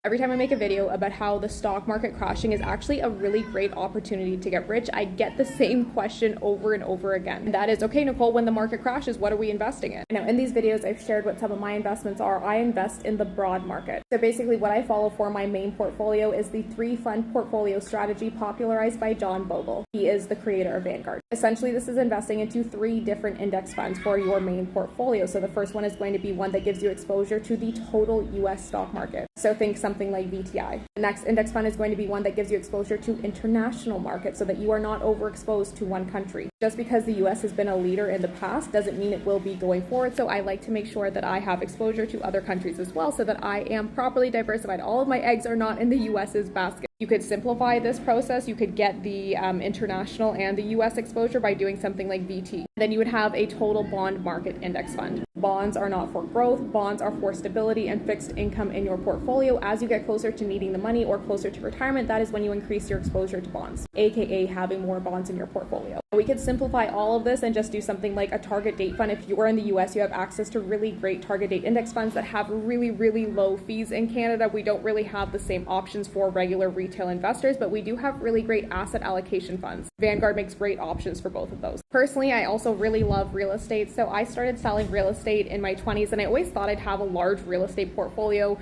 Every time I make a video about how the stock market crashing is actually a really great opportunity to get rich, I get the same question over and over again. And that is, okay, Nicole, when the market crashes, what are we investing in? Now, in these videos, I've shared what some of my investments are. I invest in the broad market. So basically what I follow for my main portfolio is the 3-fund portfolio strategy popularized by John Bogle. He is the creator of Vanguard. Essentially, this is investing into 3 different index funds for your main portfolio. So the first one is going to be one that gives you exposure to the total US stock market. So think something like VTI. The next index fund is going to be one that gives you exposure to international markets so that you are not overexposed to one country. Just because the US has been a leader in the past doesn't mean it will be going forward. So I like to make sure that I have exposure to other countries as well so that I am properly diversified. All of my eggs are not in the US's basket. You could simplify this process. You could get the international and the US exposure by doing something like VT. Then you would have a total bond market index fund. Bonds are not for growth. Bonds are for stability and fixed income in your portfolio. As you get closer to needing the money or closer to retirement, that is when you increase your exposure to bonds, aka having more bonds in your portfolio. We could simplify all of this and just do something like a target date fund. If you are in the US, you have access to really great target date index funds that have really, really low fees. In Canada, we don't really have the same options for regular retail investors, but we do have really great asset allocation funds. Vanguard makes great options for both of those. Personally, I also really love real estate. So I started selling real estate in my 20s, and I always thought I'd have a large real estate portfolio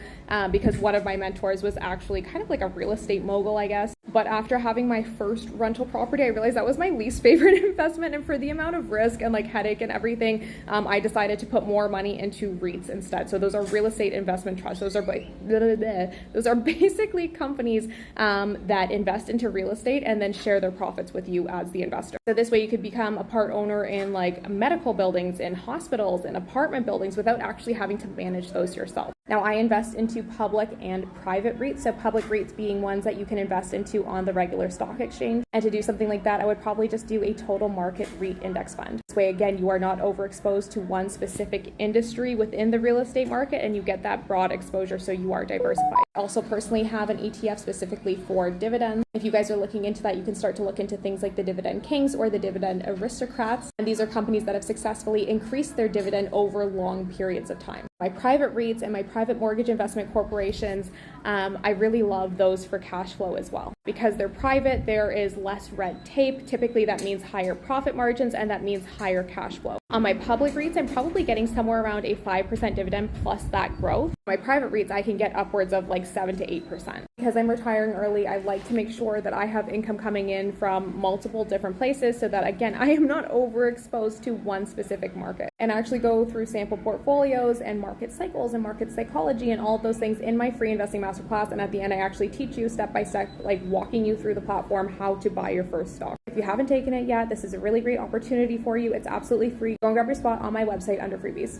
because one of my mentors was actually kind of like a real estate mogul, I guess. But after having my first rental property, I realized that was my least favorite investment. And for the amount of risk and like headache and everything, I decided to put more money into REITs instead. So those are real estate investment trusts. Those are basically companies that invest into real estate and then share their profits with you as the investor. So this way you could become a part owner in like medical buildings, in hospitals, in apartment buildings without actually having to manage those yourself. Now I invest into public and private REITs. So public REITs being ones that you can invest into on the regular stock exchange. And to do something like that, I would probably just do a total market REIT index fund. This way, again, you are not overexposed to one specific industry within the real estate market, and you get that broad exposure so you are diversified. I also personally have an ETF specifically for dividends. If you guys are looking into that, you can start to look into things like the Dividend Kings or the Dividend Aristocrats. And these are companies that have successfully increased their dividend over long periods of time. My private REITs and my private mortgage investment corporations, I really love those for cash flow as well. Because they're private, there is less red tape. Typically, that means higher profit margins, and that means higher cash flow. On my public REITs, I'm probably getting somewhere around a 5% dividend plus that growth. My private REITs, I can get upwards of like 7 to 8%. Because I'm retiring early, I like to make sure that I have income coming in from multiple different places so that, again, I am not overexposed to one specific market. And I actually go through sample portfolios and market cycles and market psychology and all of those things in my free investing masterclass. And at the end, I actually teach you step by step, like walking you through the platform, how to buy your first stock. If you haven't taken it yet, this is a really great opportunity for you. It's absolutely free. Go and grab your spot on my website under freebies.